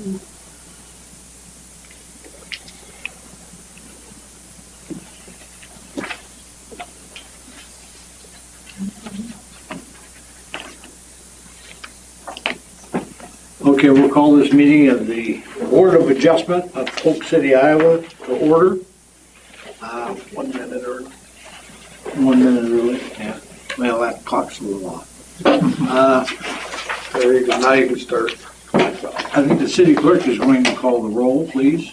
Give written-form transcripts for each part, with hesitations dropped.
Okay, we'll call this meeting of the Board of Adjustment of Polk City, Iowa to order. 1 minute early. 1 minute early, yeah. Well, that clock's a little off. There you go, now you can start. I think the city clerk is going to call the roll, please.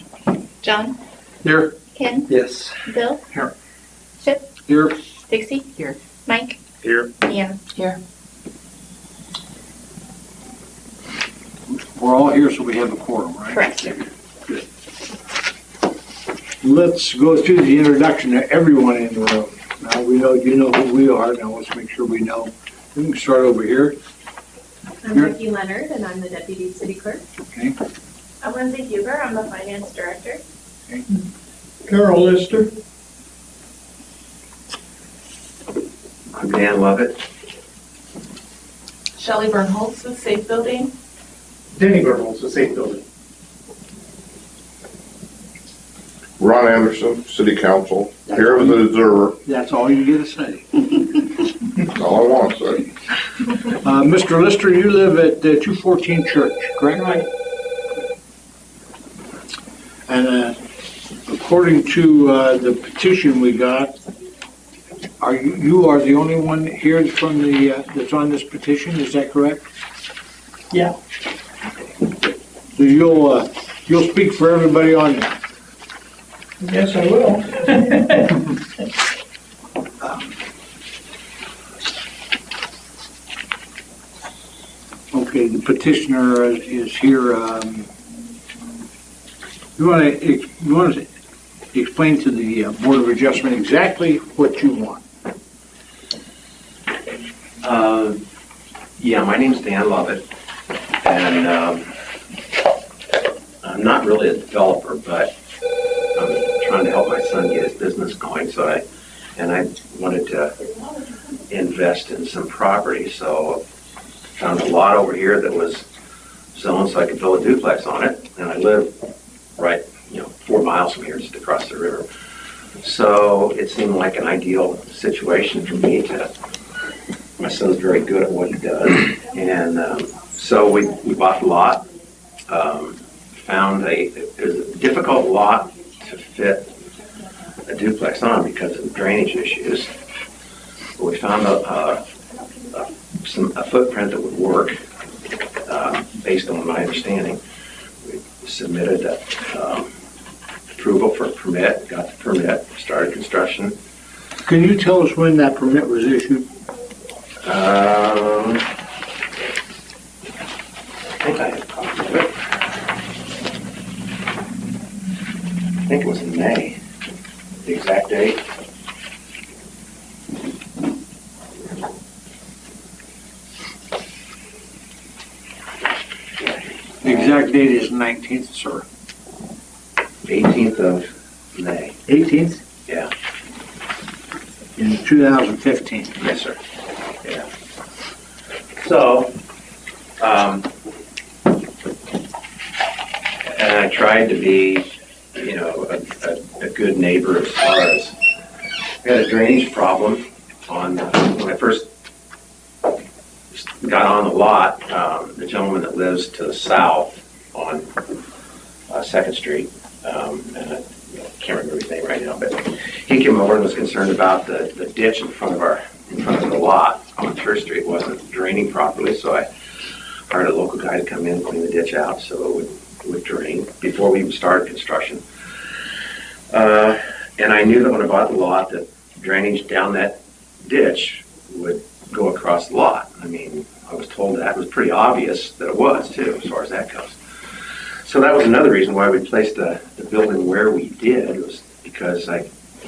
John? Here. Ken? Yes. Bill? Here. Chip? Here. Dixie? Here. Mike? Here. Deanna? Here. We're all here, so we have a quorum, right? Correct. Good. Let's go through the introduction to everyone in the room. Now, we know you know who we are. Now, let's make sure we know. We can start over here. I'm Vicki Leonard, and I'm the Deputy City Clerk. Okay. I'm Lindsay Huber, I'm the Finance Director. Okay. Carol Lister. I'm Dan Lovett. Shelley Bernholtz with Safe Building. Denny Bernholtz with Safe Building. Ron Anderson, City Council, here as an observer. That's all you get to say. That's all I want to say. Mr. Lister, you live at 214 Church, correct? Right. And according to the petition we got, you are the only one here from the that's on this petition? Is that correct? Yeah. So you'll speak for everybody on that. Yes, I will. Okay, the petitioner is here. You want to explain to the Board of Adjustment exactly what you want? Yeah, my name's Dan Lovett, and I'm not really a developer, but I'm trying to help my son get his business going. So I wanted to invest in some property, so found a lot over here that was zoned so I could build a duplex on it, and I live right, 4 miles from here, just across the river. So it seemed like an ideal situation for me to. My son's very good at what he does, and so we bought the lot. Found it was a difficult lot to fit a duplex on because of drainage issues. But we found a footprint that would work based on my understanding. We submitted approval for a permit, got the permit, started construction. Can you tell us when that permit was issued? I think I have a copy of it. I think it was in May, the exact date. The exact date is 19th, sir. 18th of May. 18th? Yeah. In 2015. Yes, sir. Yeah. So, and I tried to be, a good neighbor as far as I had a drainage problem on when I first got on the lot. The gentleman that lives to the south on 2nd Street, and I can't remember his name right now, but he came over and was concerned about the ditch in front of the lot on Church Street wasn't draining properly, so I hired a local guy to come in and clean the ditch out so it would drain before we even started construction. And I knew that when I bought the lot that drainage down that ditch would go across the lot. I mean, I was told that. It was pretty obvious that it was, too, as far as that goes. So that was another reason why we placed the building where we did, was because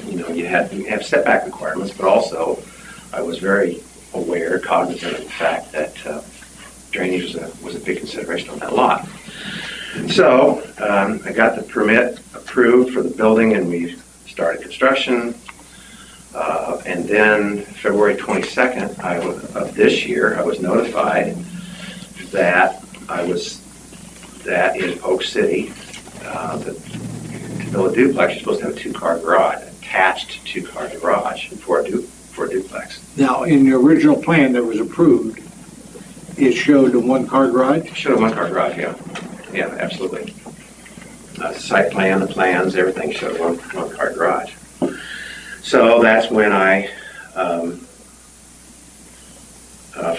you have setback requirements, but also I was very aware, cognizant of the fact that drainage was a big consideration on that lot. So I got the permit approved for the building, and we started construction. And then February 22nd of this year, I was notified that that in Polk City, to build a duplex, you're supposed to have a two-car garage, attached two-car garage for a duplex. Now, in the original plan that was approved, it showed a one-car garage? Should have one-car garage, yeah. Yeah, absolutely. Site plan, the plans, everything showed one-car garage. So that's when I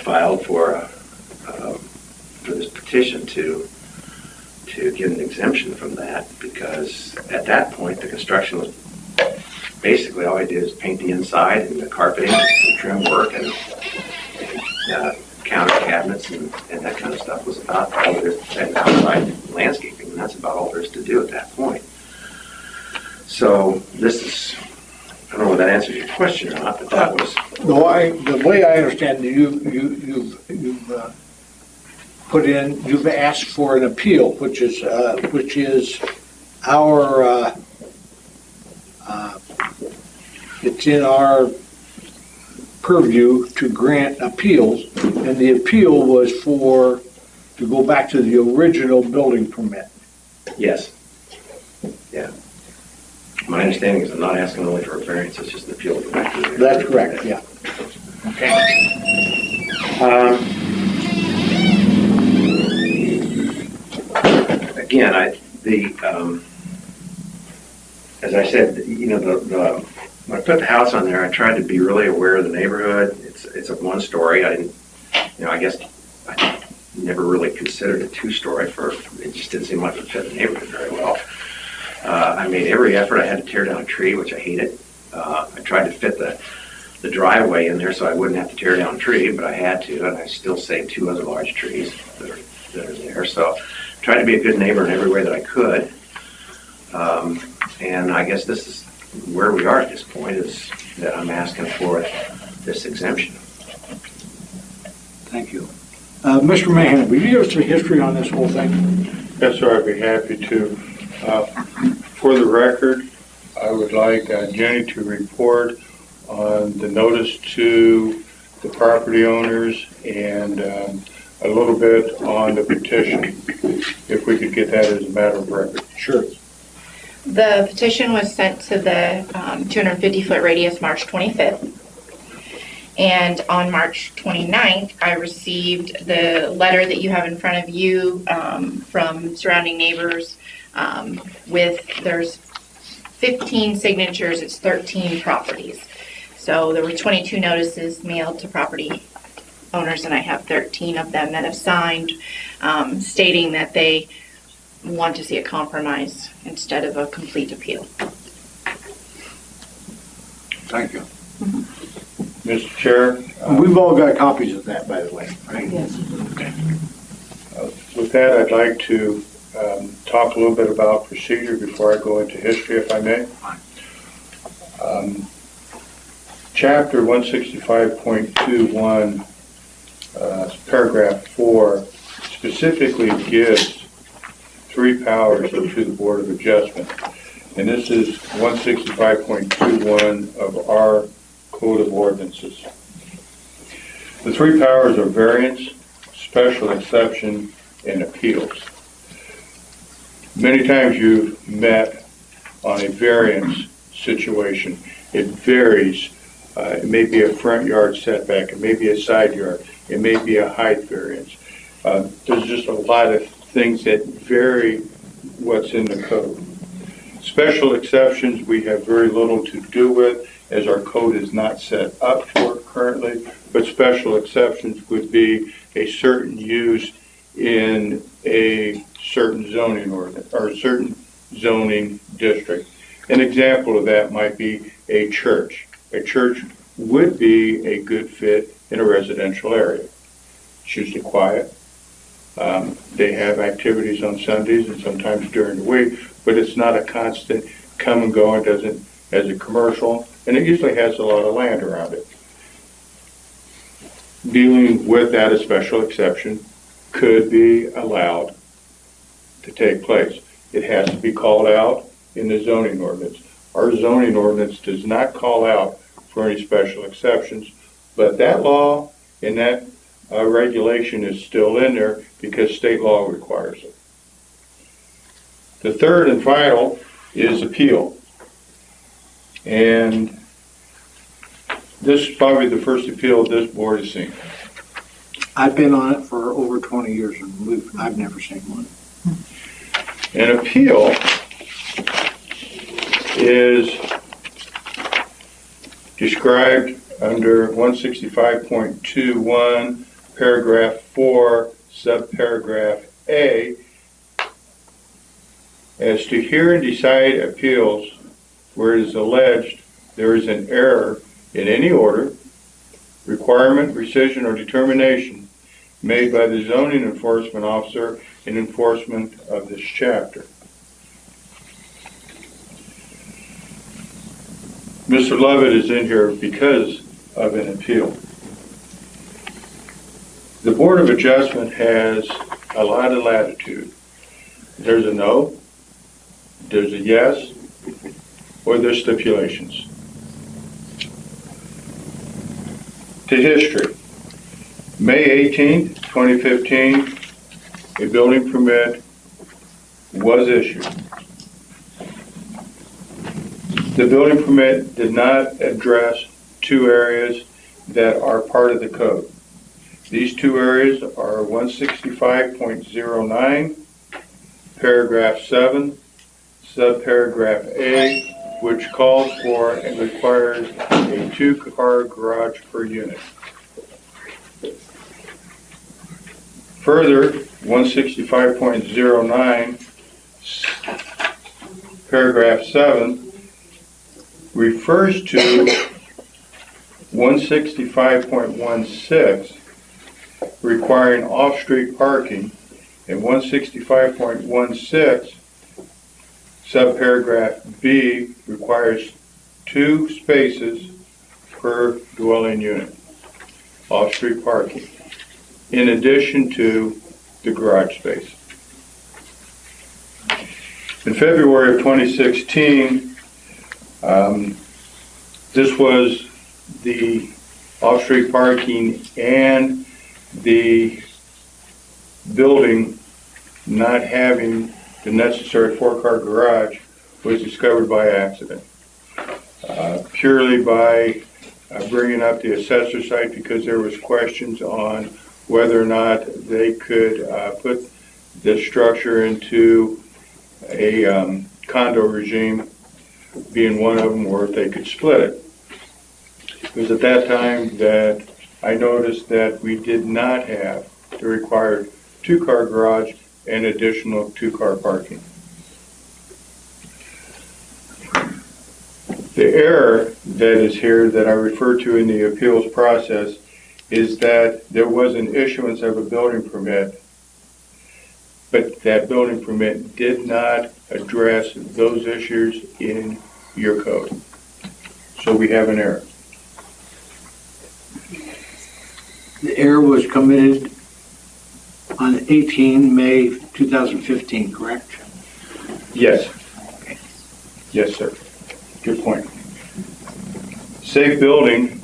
filed for this petition to get an exemption from that, because at that point, the construction was basically all I did is paint the inside and the carpeting and trim work and counter cabinets and that kind of stuff was about all there is, and outside landscaping, and that's about all there is to do at that point. So this is, I don't know if that answers your question or not, but that was. The way I understand it, you've you've asked for an appeal, which is our, it's in our purview to grant appeals, and the appeal was to go back to the original building permit. Yes. Yeah. My understanding is I'm not asking only for a variance, it's just an appeal to go back to the. That's correct, yeah. Again, as I said, when I put the house on there, I tried to be really aware of the neighborhood. It's a one story. I didn't, I guess I never really considered a two-story it just didn't seem like it fit the neighborhood very well. I made every effort. I had to tear down a tree, which I hated. I tried to fit the driveway in there so I wouldn't have to tear down a tree, but I had to, and I still saved two other large trees that are there. So I tried to be a good neighbor in every way that I could. And I guess this is where we are at this point, is that I'm asking for this exemption. Thank you. Mr. Mahan, will you give us a history on this whole thing? Yes, sir, I'd be happy to. For the record, I would like Jenny to report on the notice to the property owners and a little bit on the petition, if we could get that as a matter of record. Sure. The petition was sent to the 250-foot radius March 25th. And on March 29th, I received the letter that you have in front of you from surrounding neighbors there's 15 signatures, it's 13 properties. So there were 22 notices mailed to property owners, and I have 13 of them that have signed stating that they want to see a compromise instead of a complete appeal. Thank you. Mr. Chair, We've all got copies of that, by the way, right? Yes. with that, I'd like to talk a little bit about procedure before I go into history, if I may. Chapter 165.21, paragraph 4, specifically gives 3 powers to the Board of Adjustment. And this is 165.21 of our Code of Ordinances. The 3 powers are variance, special exception, and appeals. Many times you've met on a variance situation. It varies. It may be a front yard setback. It may be a side yard. It may be a height variance. There's just a lot of things that vary what's in the code. Special exceptions we have very little to do with, as our code is not set up for currently, but special exceptions would be a certain use in a certain zoning ordinance or a certain zoning district. An example of that might be a church. A church would be a good fit in a residential area. It's usually quiet. They have activities on Sundays and sometimes during the week, but it's not a constant come and go. It doesn't as a commercial, and it usually has a lot of land around it. Dealing with that, a special exception could be allowed to take place. It has to be called out in the zoning ordinance. Our zoning ordinance does not call out for any special exceptions, but that law and that regulation is still in there because state law requires it. The third and final is appeal. And this is probably the first appeal this board has seen. I've been on it for over 20 years and I've never seen one. An appeal is described under 165.21, paragraph 4, subparagraph A, as to hear and decide appeals where it is alleged there is an error in any order, requirement, rescission, or determination made by the zoning enforcement officer in enforcement of this chapter. Mr. Levitt is in here because of an appeal. The Board of Adjustment has a lot of latitude. There's a no, there's a yes, or there's stipulations. To history. May 18th, 2015, a building permit was issued. The building permit did not address two areas that are part of the code. These two areas are 165.09, paragraph 7, subparagraph A, which calls for and requires a two-car garage per unit. Further, 165.09, paragraph 7, refers to 165.16, requiring off-street parking, and 165.16, subparagraph B, requires 2 spaces per dwelling unit, off-street parking, in addition to the garage space. In February of 2016, this was the off-street parking and the building not having the necessary 4-car garage was discovered by accident. Purely by bringing up the assessor site because there was questions on whether or not they could put the structure into a condo regime, being one of them, or if they could split it. It was at that time that I noticed that we did not have the required 2-car garage and additional 2-car parking. The error that is here that I refer to in the appeals process is that there was an issuance of a building permit, but that building permit did not address those issues in your code. So we have an error. The error was committed on 18 May 2015, correct? Yes. Yes, sir. Good point. Safe Building,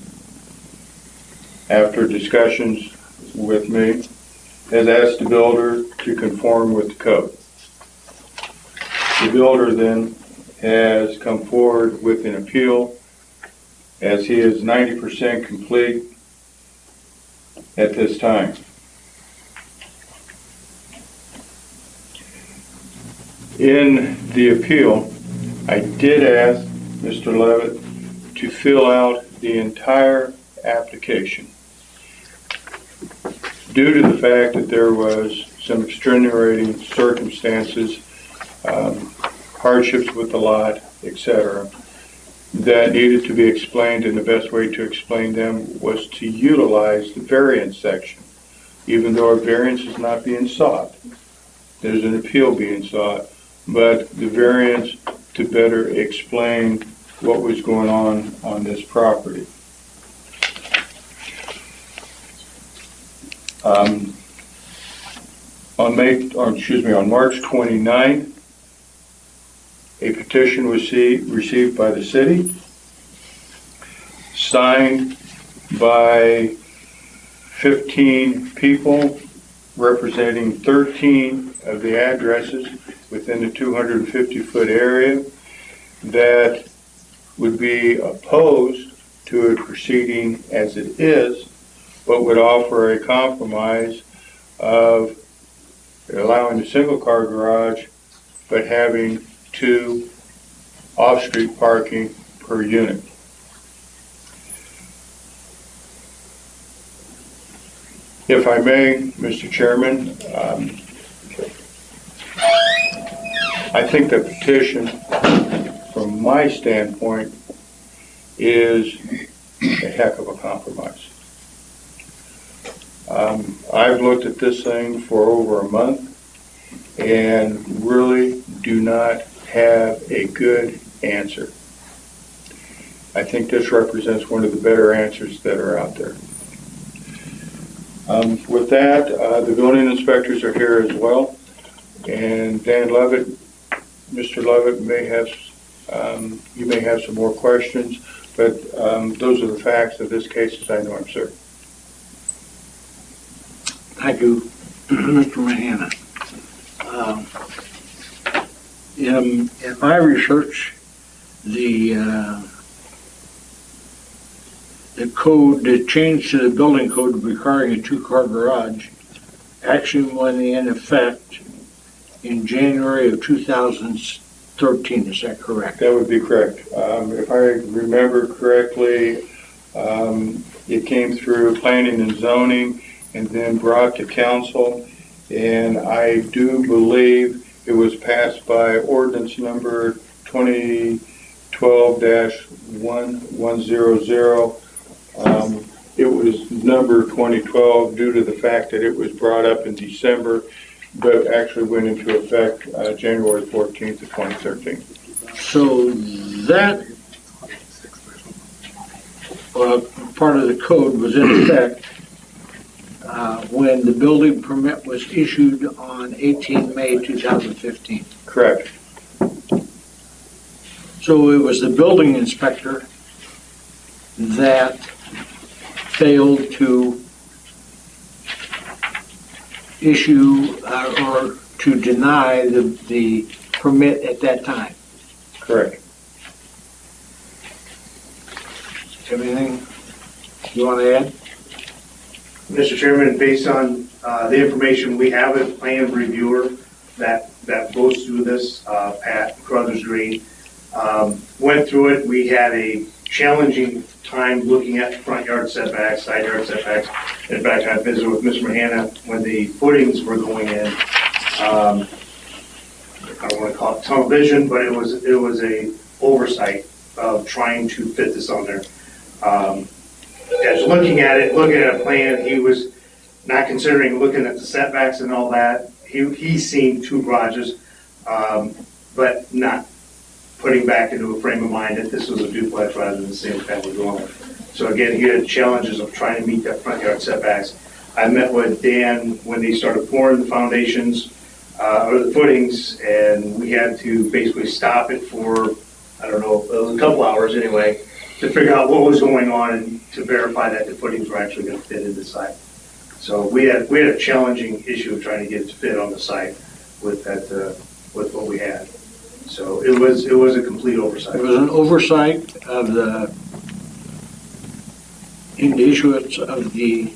after discussions with me, has asked the builder to conform with the code. The builder then has come forward with an appeal as he is 90% complete at this time. In the appeal, I did ask Mr. Levitt to fill out the entire application. Due to the fact that there was some extenuating circumstances, hardships with the lot, etc., that needed to be explained, and the best way to explain them was to utilize the variance section. Even though a variance is not being sought, there's an appeal being sought, but the variance to better explain what was going on this property. On March 29th, a petition was received by the city, signed by 15 people representing 13 of the addresses within the 250-foot area that would be opposed to it proceeding as it is, but would offer a compromise of allowing a single-car garage, but having 2 off-street parking per unit. If I may, Mr. Chairman, I think the petition, from my standpoint, is a heck of a compromise. I've looked at this thing for over a month and really do not have a good answer. I think this represents one of the better answers that are out there. With that, the building inspectors are here as well, and Dan Levitt, Mr. Levitt may have, you may have some more questions, but those are the facts of this case as I know them, sir. Thank you, Mr. Mahana. In my research, the code, the change to the building code requiring a 2-car garage actually went in effect in January of 2013, is that correct? That would be correct. If I remember correctly, it came through planning and zoning and then brought to council, and I do believe it was passed by ordinance number 2012-1100. It was number 2012 due to the fact that it was brought up in December, but actually went into effect January 14th of 2013. So that part of the code was in effect when the building permit was issued on 18 May 2015. Correct. So it was the building inspector that failed to issue or to deny the permit at that time. Correct. Everything you want to add? Mr. Chairman, based on the information, we have a plan reviewer that goes through this, Pat Crothers Green. Went through it. We had a challenging time looking at front yard setbacks, side yard setbacks. In fact, I visited with Mr. Mahana when the footings were going in. I don't want to call it tunnel vision, but it was a oversight of trying to fit this on there. As looking at it, looking at a plan, he was not considering looking at the setbacks and all that. He's seen 2 garages, but not putting back into a frame of mind that this was a duplex rather than a single-family dwelling. So again, he had challenges of trying to meet that front yard setbacks. I met with Dan when they started pouring the foundations or the footings, and we had to basically stop it for, I don't know, it was a couple hours anyway, to figure out what was going on and to verify that the footings were actually going to fit in the site. So we had a challenging issue of trying to get it to fit on the site with that with what we had. So it was a complete oversight. It was an oversight of in the issuance of the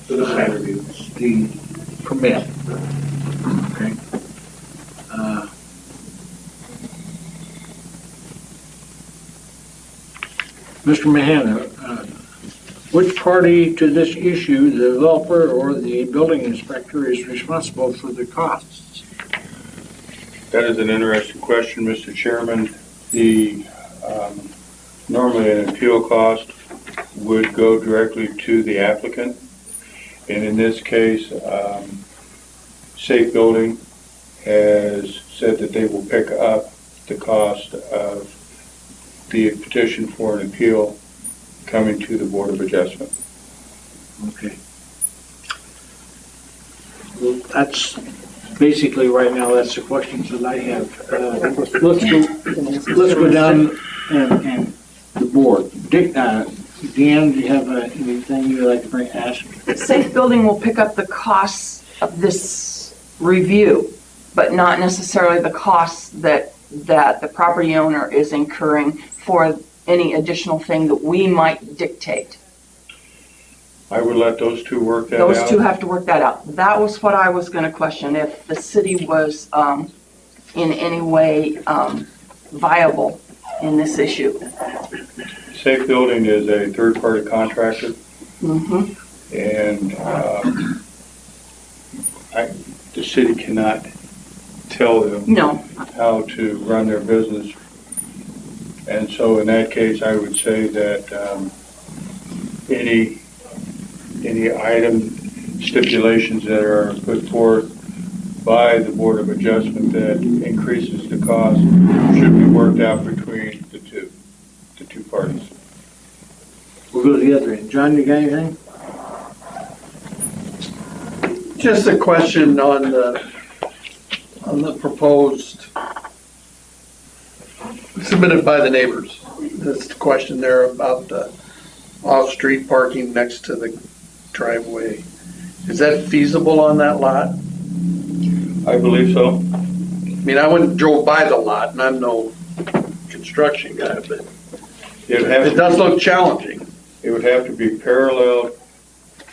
For the plan review. the permit. Okay. Mr. Mahana, which party to this issue, the developer or the building inspector, is responsible for the costs? That is an interesting question, Mr. Chairman. The normally an appeal cost would go directly to the applicant, and in this case, Safe Building has said that they will pick up the cost of the petition for an appeal coming to the Board of Adjustment. Okay. Well, that's basically right now, that's the questions that I have. Let's go down and the board. Dick, Deanne, do you have anything you'd like to ask? Safe Building will pick up the costs of this review. but not necessarily the costs that the property owner is incurring for any additional thing that we might dictate. I would let those two work that out. Those two have to work that out. That was what I was gonna question, if the city was, in any way, viable in this issue. Safe Building is a third-party contractor, Mm-hmm. and the city cannot tell them No, how to run their business. And so in that case, I would say that any item stipulations that are put forth by the Board of Adjustment that increases the cost should be worked out between the two parties. We'll go to the other end. John, you got anything? Just a question on the proposed, submitted by the neighbors. This question there about the off-street parking next to the driveway. Is that feasible on that lot? I believe so. I mean, I went and drove by the lot, and I'm no construction guy, but it does look challenging. It would have to be parallel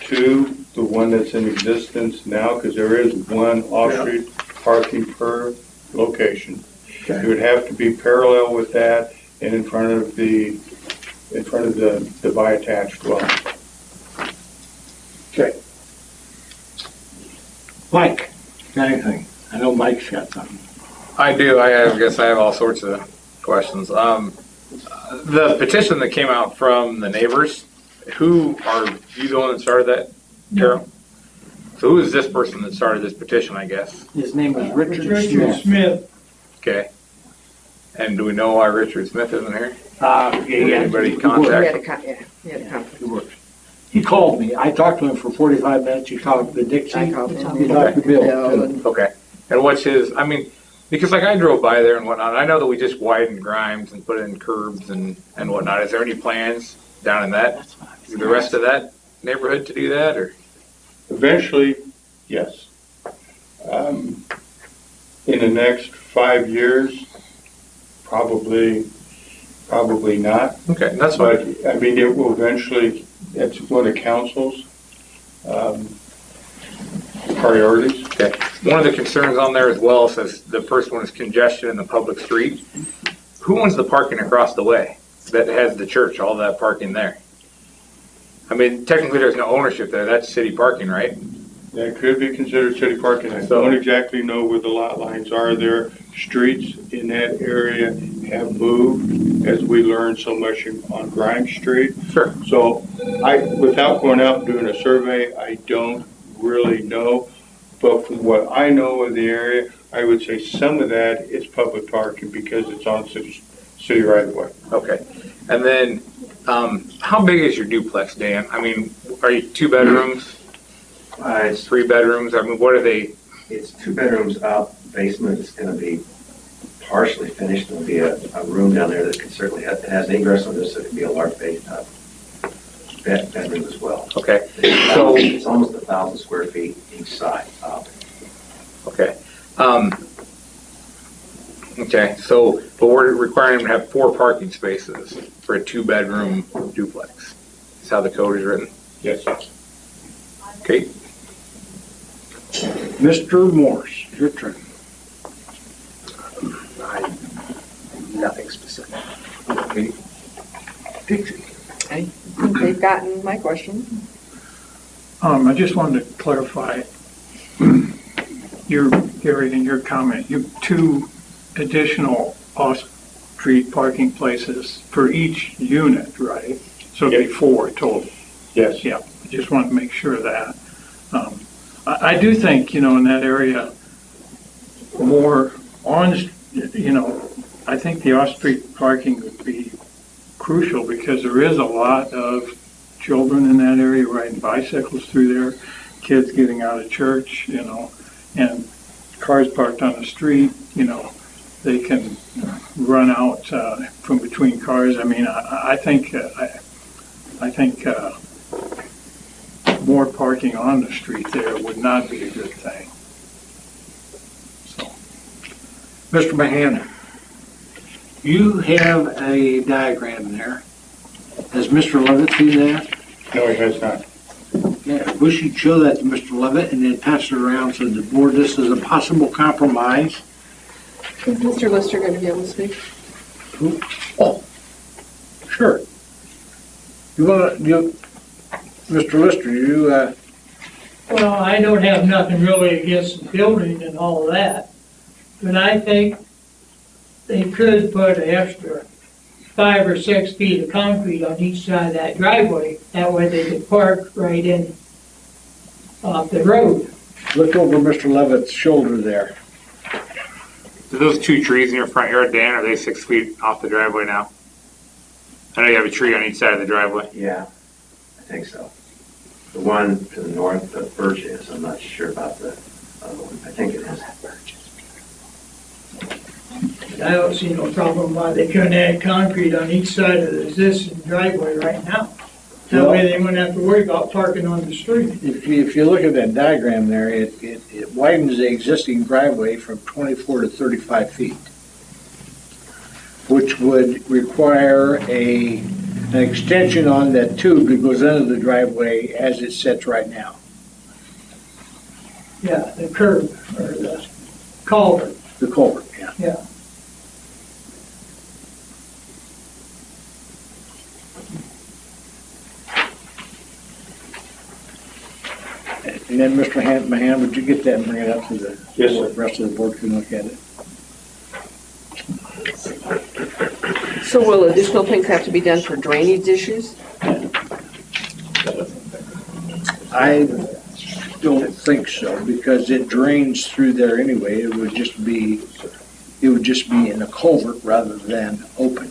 to the one that's in existence now, because there is one off-street parking per location. It would have to be parallel with that and in front of the by-attached dwelling. Okay. Mike, got anything? I know Mike's got something. I do. I guess I have all sorts of questions. The petition that came out from the neighbors, you the one that started that, Carol? So who is this person that started this petition, I guess? His name was Richard Smith. Okay. And do we know why Richard Smith isn't here? Yeah, Anybody contact? he works. He called me. I talked to him for 45 minutes. He talked to Dixie. He talked to Bill. Okay. And what's his, because like I drove by there and whatnot, I know that we just widened Grimes and put in curbs and whatnot. Is there any plans down in the rest of that neighborhood to do that, or? Eventually, yes. In the next 5 years, probably not. Okay, that's But, fine. it will eventually, it's one of the council's priorities. Okay. One of the concerns on there as well says the first one is congestion in the public street. Who owns the parking across the way that has the church, all that parking there? Technically there's no ownership there. That's city parking, right? That could be considered city parking. I don't exactly know where the lot lines are there. Streets in that area have moved as we learned so much on Grimes Street. Sure. So without going out and doing a survey, I don't really know. But from what I know of the area, I would say some of that is public parking because it's on city right of way. Okay. And then, how big is your duplex, Dan? Are you 2 bedrooms, It's 3 bedrooms? What are they? It's 2 bedrooms up, basement is gonna be partially finished. There'll be a room down there that can certainly, it has an ingress on this, so it can be a large bedroom as well. Okay. So it's almost 1,000 square feet each side up. Okay. Okay, but we're requiring them to have 4 parking spaces for a 2-bedroom duplex. That's how the code is written. Yes. Okay. Mr. Morse, your turn. Nothing specific. Okay. Dixie. I think they've gotten my question. I just wanted to clarify Gary, in your comment, you have 2 additional off-street parking places for each unit, right? So it'd be 4 total. Yes. Yeah, I just wanted to make sure of that. I do think, in that area, more on, I think the off-street parking would be crucial because there is a lot of children in that area riding bicycles through there, kids getting out of church, and cars parked on the street, they can run out from between cars. I think more parking on the street there would not be a good thing. So. Mr. Mahan, you have a diagram there. Has Mr. Levitt seen that? No, he has not. Yeah, we should show that to Mr. Levitt and then pass it around to the board. This is a possible compromise. Is Mr. Lister going to be able to speak? Oh, sure. Mr. Lister, you, Well, I don't have nothing really against the building and all of that, but I think they could put an extra 5 or 6 feet of concrete on each side of that driveway. That way they could park right in off the road. look over Mr. Levitt's shoulder there. Do those 2 trees in your front yard, Dan, are they 6 feet off the driveway now? I know you have a tree on each side of the driveway. Yeah, I think so. The one to the north, the birch is, I'm not sure about the other one. I think it is. I don't see no problem why they couldn't add concrete on each side of the existing driveway right now. That way they wouldn't have to worry about parking on the street. If you look at that diagram there, it widens the existing driveway from 24 to 35 feet, which would require an extension on that tube that goes under the driveway as it sits right now. Yeah, the curb or the culvert, The culvert, yeah. yeah. And then, Mr. Mahan, would you get that and bring it up to the Yes, sir. rest of the board can look at it? So will additional things have to be done for drainage issues? I don't think so, because it drains through there anyway. It would just be in a culvert rather than open.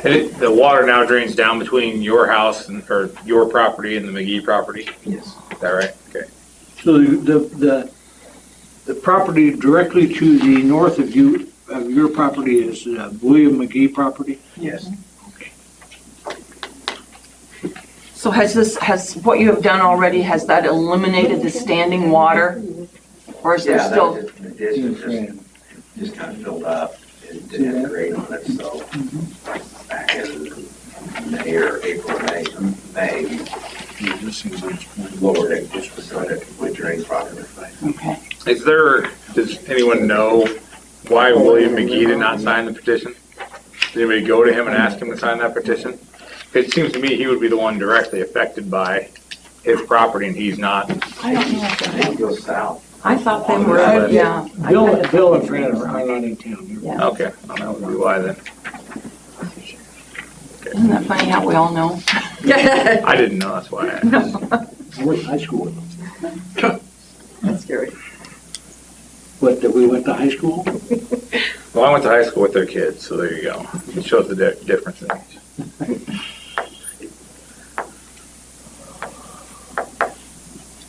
The water now drains down between your house or your property and the McGee property? Yes. Is that right? Okay. So the property directly to the north of you, of your property is William McGee property? Yes. So has what you have done already, has that eliminated the standing water? Or is there Yeah, still? that was just, the ditch just kind of filled up. It didn't have grade on it, so back in May or April, May, lowered it just so that it would drain properly. Okay. Does anyone know why William McGee did not sign the petition? Did anybody go to him and ask him to sign that petition? It seems to me he would be the one directly affected by his property and he's not. I don't know. It goes south. I thought they were, yeah. Bill and Fran are not in town. Yeah. Okay, well, that would be why then. Isn't that funny how we all know? I didn't know, that's why I asked. I went to high school with them. That's scary. What, that we went to high school? Well, I went to high school with their kids, so there you go. It shows the difference in age.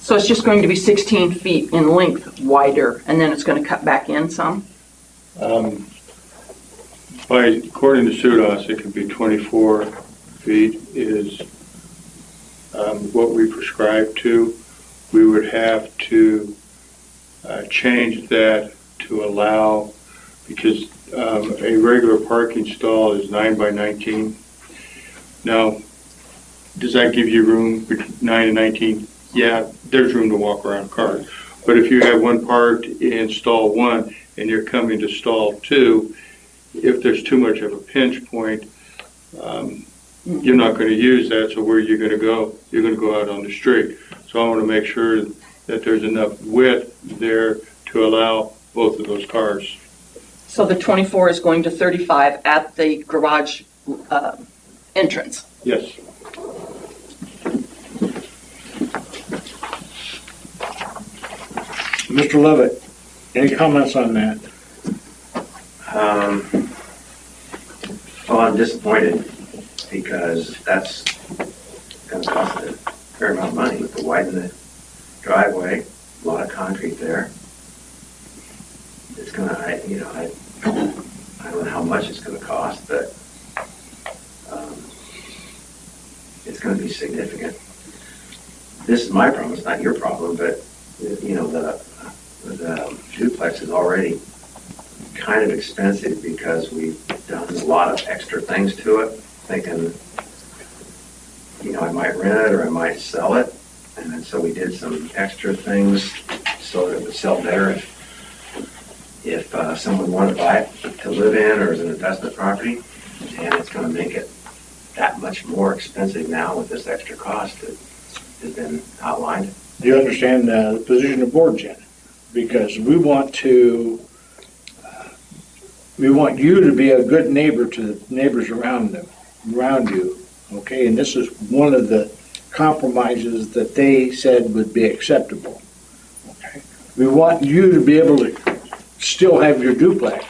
So it's just going to be 16 feet in length wider, and then it's going to cut back in some? According to SUDAS, it could be 24 feet is what we prescribe to. We would have to change that to allow, because a regular parking stall is 9 by 19. Now, does that give you room between 9 and 19? Yeah, there's room to walk around cars. But if you have one parked in stall 1 and you're coming to stall 2, if there's too much of a pinch point, you're not going to use that, so where are you going to go? You're going to go out on the street. So I want to make sure that there's enough width there to allow both of those cars. So the 24 is going to 35 at the garage entrance? Yes. Mr. Levitt, any comments on that? Well, I'm disappointed because that's going to cost a fair amount of money to widen the driveway, a lot of concrete there. It's going to, I don't know how much it's going to cost, but it's going to be significant. This is my problem, it's not your problem, but, the duplex is already kind of expensive because we've done a lot of extra things to it, thinking, you know, I might rent it or I might sell it. And then so we did some extra things so that it would sell better if someone wanted to buy it to live in or as an investment property. And it's going to make it that much more expensive now with this extra cost that has been outlined. Do you understand the position of board's in? Because we want you to be a good neighbor to the neighbors around you, okay? And this is one of the compromises that they said would be acceptable, okay? We want you to be able to still have your duplex,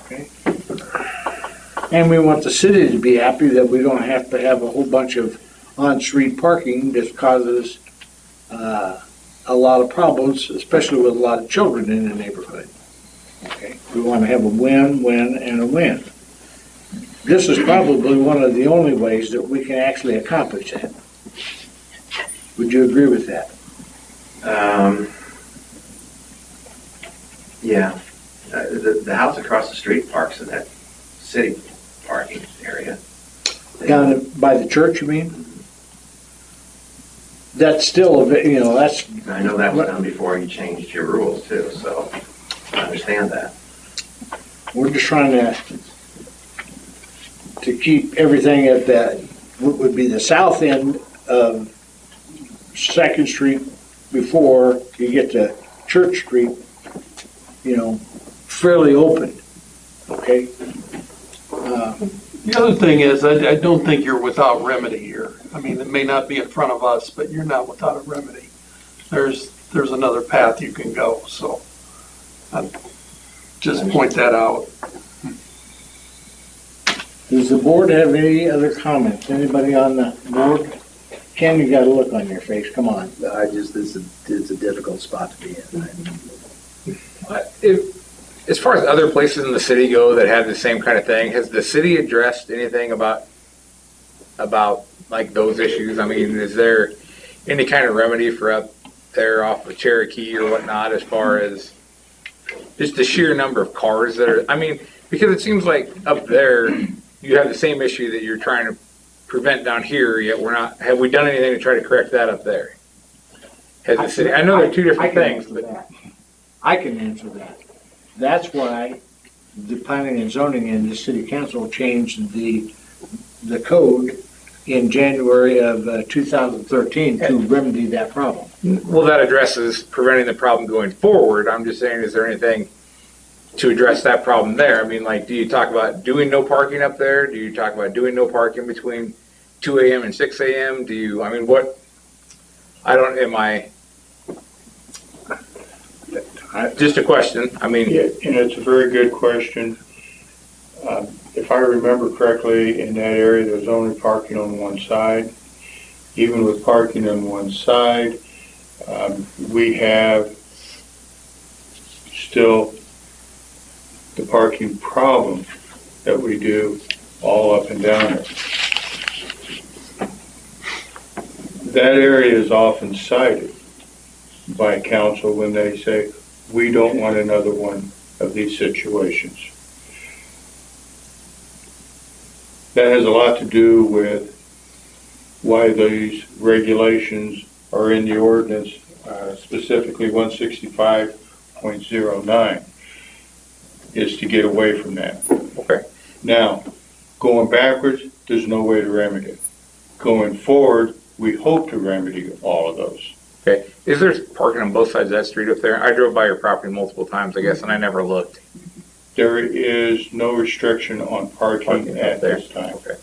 okay? And we want the city to be happy that we don't have to have a whole bunch of on-street parking that causes a lot of problems, especially with a lot of children in the neighborhood. Okay, we want to have a win, win, and a win. This is probably one of the only ways that we can actually accomplish that. Would you agree with that? Yeah. The house across the street parks in that city parking area. Down by the church, you mean? That's still, that's... I know that was done before you changed your rules too, so I understand that. We're just trying to keep everything at that, what would be the south end of 2nd Street before you get to Church Street, fairly open, okay? The other thing is, I don't think you're without remedy here. I mean, it may not be in front of us, but you're not without a remedy. There's another path you can go, so I'd just point that out. Does the board have any other comments? Anybody on the board? Ken, you got a look on your face, come on. It's a difficult spot to be in. As far as other places in the city go that have the same kind of thing, has the city addressed anything about like those issues? I mean, is there any kind of remedy for up there off of Cherokee or whatnot as far as just the sheer number of cars that are, I mean, because it seems like up there you have the same issue that you're trying to prevent down here, yet have we done anything to try to correct that up there? Has the city, I know they're two different things, but. I can answer that. That's why the planning and zoning and the city council changed the code in January of 2013 to remedy that problem. Well, that addresses preventing the problem going forward. I'm just saying, is there anything to address that problem there? I mean, like, do you talk about doing no parking up there? Do you talk about doing no parking between 2 a.m. and 6 a.m.? Just a question. I mean, Yeah, and it's a very good question. If I remember correctly, in that area, there's only parking on one side. Even with parking on one side, we have still the parking problem that we do all up and down it. That area is often cited by council when they say, we don't want another one of these situations. That has a lot to do with why these regulations are in the ordinance, specifically 165.09, is to get away from that. okay. Now, going backwards, there's no way to remedy it. Going forward, we hope to remedy all of those. Okay. Is there parking on both sides of that street up there? I drove by your property multiple times, I guess, and I never looked. There is no restriction on parking at this time. Okay.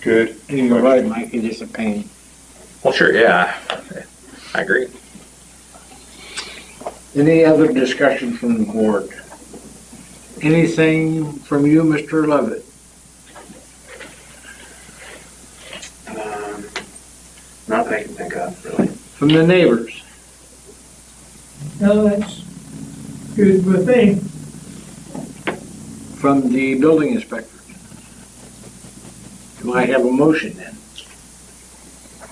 Good. And you're right, Mike, it is a pain. Well, sure, yeah. I agree. Any other discussion from the board? Anything from you, Mr. Levitt? Not that I can think of, really. From the neighbors? No, that's good with me. From the building inspector? Do I have a motion then?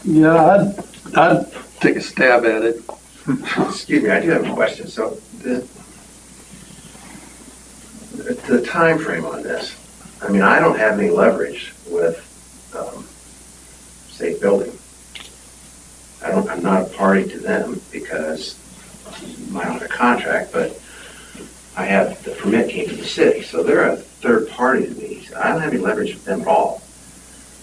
Yeah, I'd take a stab at it. Excuse me, I do have a question. So the time frame on this, I mean, I don't have any leverage with, say, building. I'm not a party to them because I don't have a contract, but I have, the permit came to the city, so they're a third party to me. I don't have any leverage with them at all.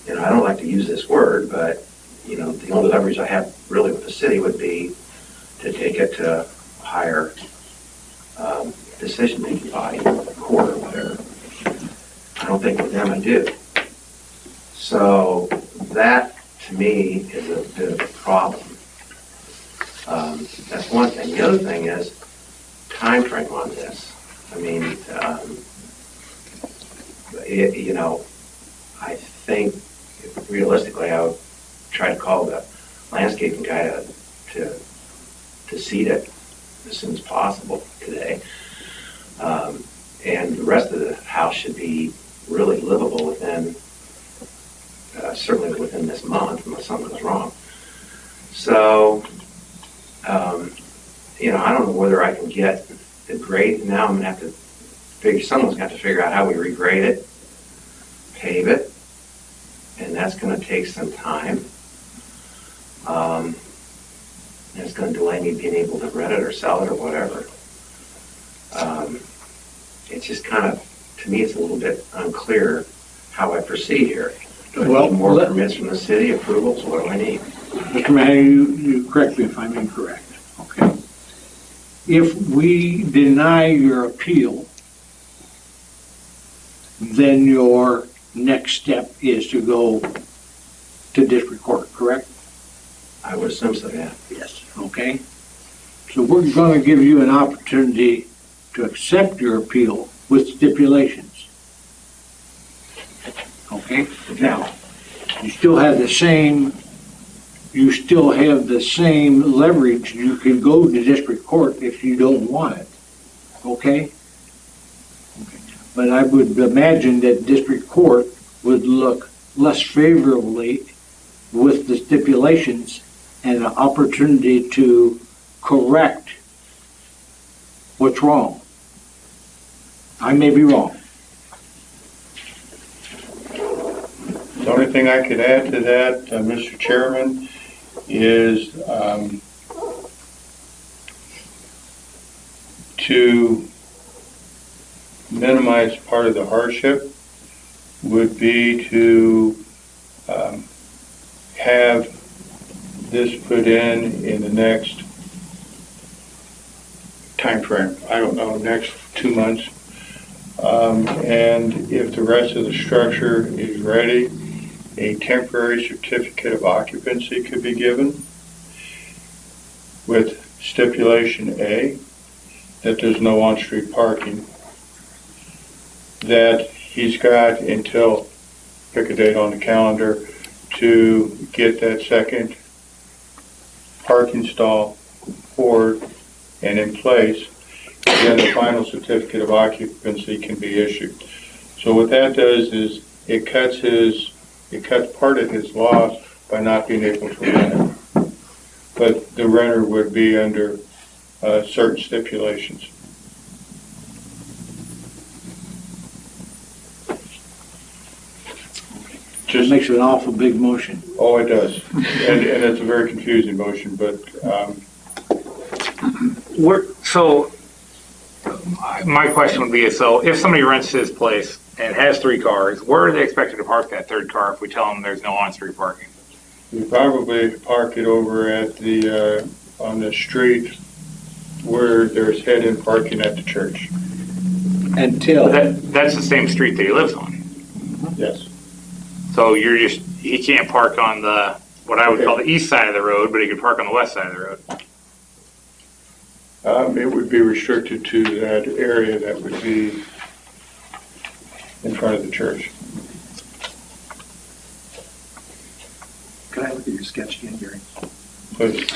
You know, I don't like to use this word, but, you know, the only leverage I have really with the city would be to take it to a higher decision-making body, court or whatever. I don't think with them I do. So that, to me, is a bit of a problem. That's one thing. The other thing is time frame on this. I mean, you know, I think realistically I would try to call the landscaping guy to seed it as soon as possible today. And the rest of the house should be really livable within, certainly within this month, unless something goes wrong. So, you know, I don't know whether I can get the grade. Now I'm gonna have to someone's gonna have to figure out how we regrade it, pave it, and that's gonna take some time. And it's gonna delay me being able to rent it or sell it or whatever. It's just kind of, to me, it's a little bit unclear how I proceed here. Do I need more permits from the city, approvals, what do I need? Mr. Mayor, you correct me if I'm incorrect, okay? If we deny your appeal, then your next step is to go to district court, correct? I would assume so, yeah. Yes. Okay? So we're going to give you an opportunity to accept your appeal with stipulations. Okay? Now, you still have the same leverage. You can go to district court if you don't want it. Okay? But I would imagine that district court would look less favorably with the stipulations and an opportunity to correct what's wrong. I may be wrong. The only thing I could add to that, Mr. Chairman, is to minimize part of the hardship would be to have this put in the next time frame. I don't know, next 2 months. And if the rest of the structure is ready, a temporary certificate of occupancy could be given with stipulation A, that there's no on-street parking, that he's got until, pick a date on the calendar, to get that second parking stall poured and in place, then the final certificate of occupancy can be issued. So what that does is it cuts part of his loss by not being able to rent it. But the renter would be under certain stipulations. Just makes it an awful big motion. Oh, it does. And it's a very confusing motion, but So my question would be, so if somebody rents his place and has 3 cars, where are they expected to park that third car if we tell them there's no on-street parking? we probably park it over at the, on the street where there's head-in parking at the church. Until. That's the same street that he lives on. Yes. So he can't park on the, what I would call the east side of the road, but he could park on the west side of the road. It would be restricted to that area that would be in front of the church. Can I look at your sketch again, Gary? Please.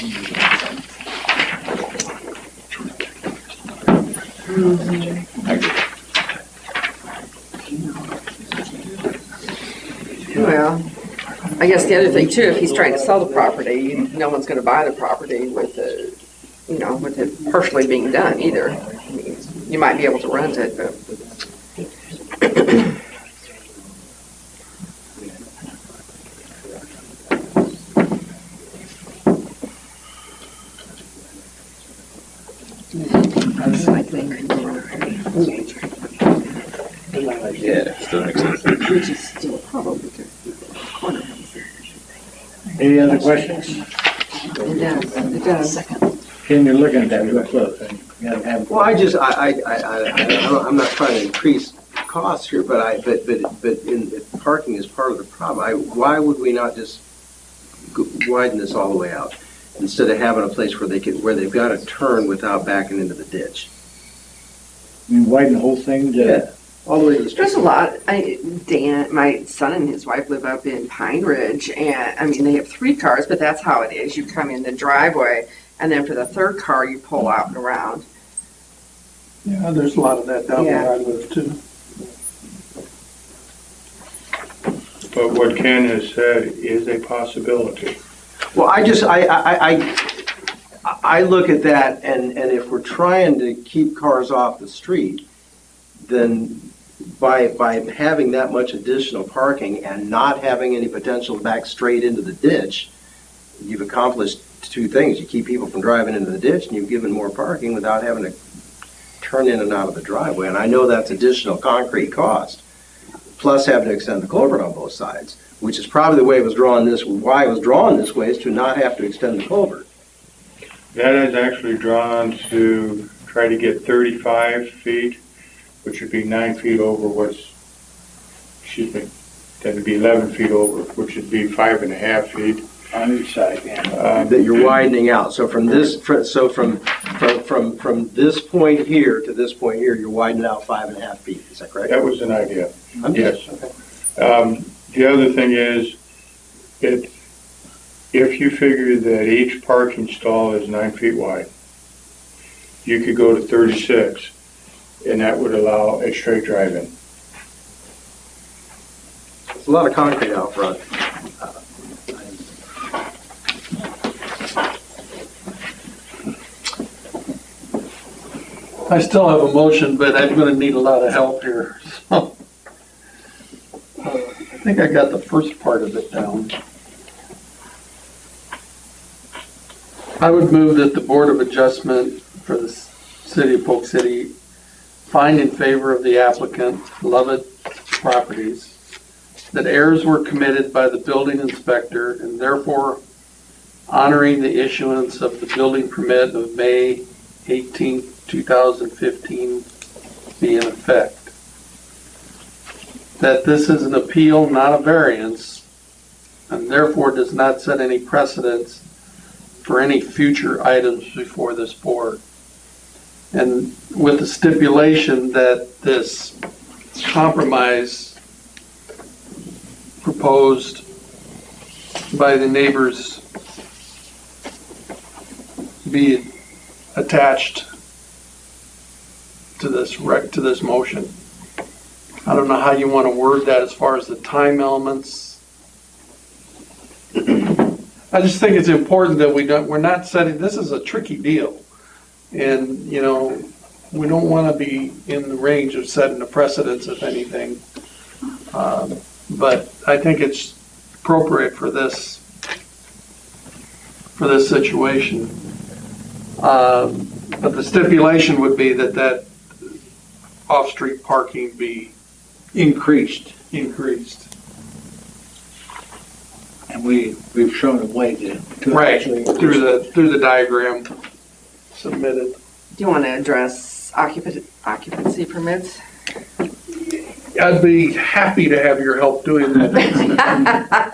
Well, I guess the other thing too, if he's trying to sell the property, no one's gonna buy the property with the partially being done either. I mean, you might be able to rent it, but. Yeah, still makes sense. Which is still probably corner. Any other questions? It does, it does. Ken, you're looking at that real close. You gotta have- Well, I'm not trying to increase costs here, but if parking is part of the problem, why would we not just widen this all the way out? Instead of having a place where they've got to turn without backing into the ditch? You widen the whole thing to, All the way to the street. There's a lot. Dan, my son and his wife live up in Pine Ridge, and I mean, they have 3 cars, but that's how it is. You come in the driveway, and then for the 3rd car, you pull out and around. Yeah, there's a lot of that down where I live too. But what Ken has said is a possibility. Well, I look at that, and if we're trying to keep cars off the street, then by having that much additional parking and not having any potential back straight into the ditch, you've accomplished 2 things. You keep people from driving into the ditch, and you've given more parking without having to turn in and out of the driveway. And I know that's additional concrete cost, plus having to extend the culvert on both sides, which is probably the way it was drawn why it was drawn this way, is to not have to extend the culvert. That is actually drawn to try to get 35 feet, which would be 9 feet over that would be 11 feet over, which would be 5.5 feet. on each side, yeah. That you're widening out. So from this point here to this point here, you're widening out 5.5 feet. Is that correct? That was an idea, I'm yes. just- okay. The other thing is, if you figure that each parking stall is 9 feet wide, you could go to 36, and that would allow a straight drive-in. There's a lot of concrete out front. I still have a motion, but I'm gonna need a lot of help here. So, I think I got the first part of it down. I would move that the Board of Adjustment for the City of Polk City find in favor of the applicant, Lovett Properties, that errors were committed by the building inspector and therefore honoring the issuance of the building permit of May 18, 2015 be in effect. That this is an appeal, not a variance, and therefore does not set any precedents for any future items before this board. And with the stipulation that this compromise proposed by the neighbors be attached to this motion. I don't know how you want to word that as far as the time elements. I just think it's important that we're not setting, this is a tricky deal. And, you know, we don't want to be in the range of setting a precedence, if anything. But I think it's appropriate for this situation. But the stipulation would be that off-street parking be Increased, increased. and we've shown a way to Right, actually. through the diagram submitted. Do you want to address occupancy permits? I'd be happy to have your help doing that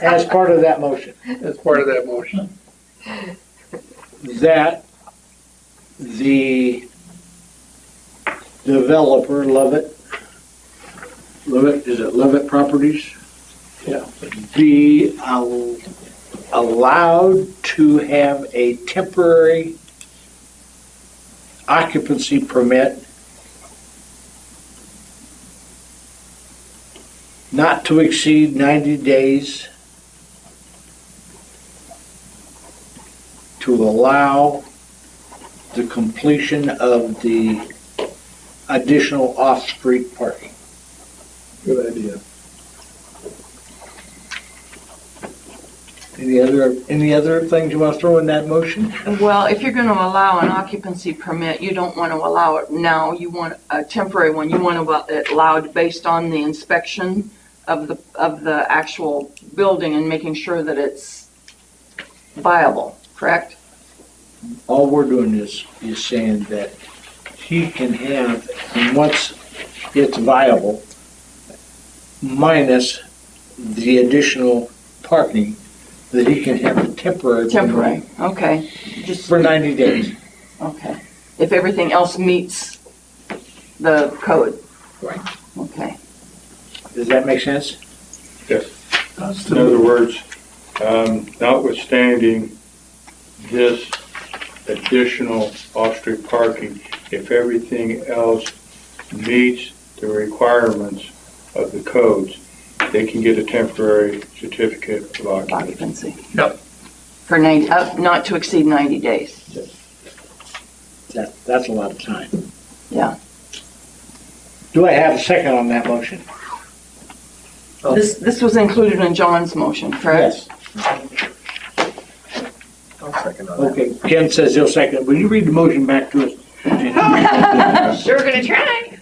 As part of that motion, as part of that motion. that the developer, is it Lovett Properties? Yeah. Be allowed to have a temporary occupancy permit not to exceed 90 days to allow the completion of the additional off-street parking. Good idea. Any other things you want to throw in that motion? Well, if you're going to allow an occupancy permit, you don't want to allow it now. You want a temporary one. You want it allowed based on the inspection of the actual building and making sure that it's viable, correct? All we're doing is saying that he can have, once it's viable, minus the additional parking, that he can have a temporary. Temporary, okay. Just For 90 days. Okay. If everything else meets the code. Right. Okay. Does that make sense? Yes. In other words, notwithstanding this additional off-street parking, if everything else meets the requirements of the codes, they can get a temporary certificate of occupancy. Yep. For 90, not to exceed 90 days. That's a lot of time. Yeah. Do I have a second on that motion? This was included in John's motion, correct? Yes. Okay, Ken says he'll second it. Will you read the motion back to us? Sure gonna try.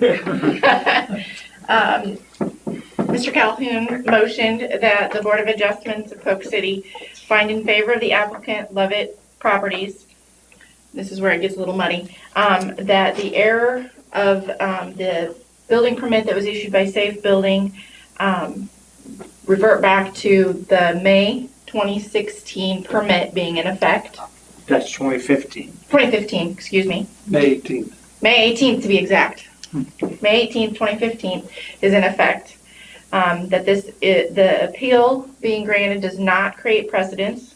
Mr. Calhoun motioned that the Board of Adjustments of Polk City find in favor of the applicant Lovett Properties, this is where it gets a little muddy, that the error of the building permit that was issued by Safe Building revert back to the May 2016 permit being in effect. That's 2015. 2015, excuse me. May 18th. May 18th to be exact. May 18th, 2015 is in effect. That the appeal being granted does not create precedence,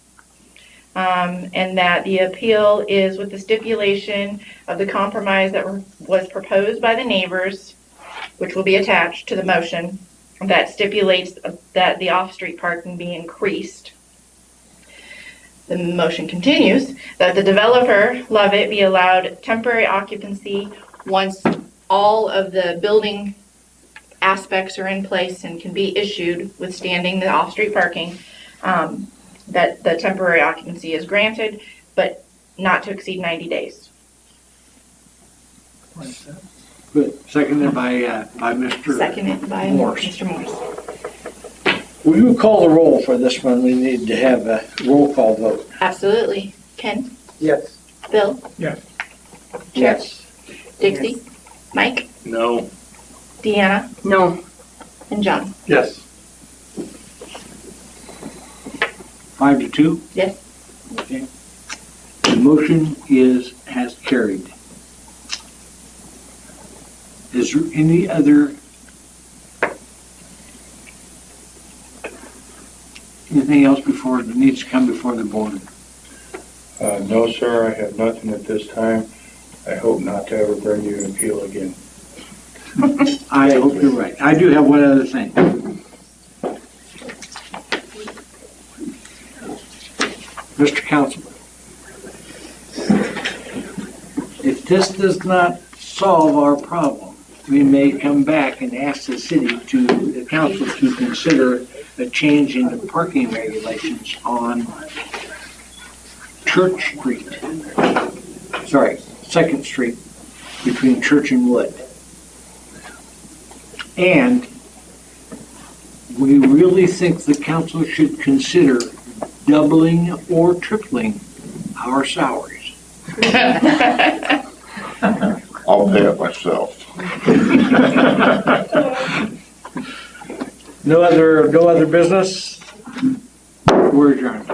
and that the appeal is with the stipulation of the compromise that was proposed by the neighbors, which will be attached to the motion, that stipulates that the off-street parking be increased. The motion continues that the developer, Lovett, be allowed temporary occupancy once all of the building aspects are in place and can be issued withstanding the off-street parking, that the temporary occupancy is granted, but not to exceed 90 days. Good. Seconded by Mr. Seconded by Morse. Mr. Morse. Will you call the roll for this one? We need to have a roll call vote. Absolutely. Ken? Yes. Bill? Yes. Yes. Dixie? Mike? No. Deanna? No. And John? Yes. 5-2? Yes. Okay. The motion has carried. Is there anything else that needs to come before the board? No, sir, I have nothing at this time. I hope not to ever bring you an appeal again. I hope you're right. I do have one other thing. Mr. Councilman, if this does not solve our problem, we may come back and ask the council to consider a change in the parking regulations on Church Street. Sorry, 2nd Street between Church and Wood. And we really think the council should consider doubling or tripling our salaries. I'll pay it myself. No other business? We're adjourned.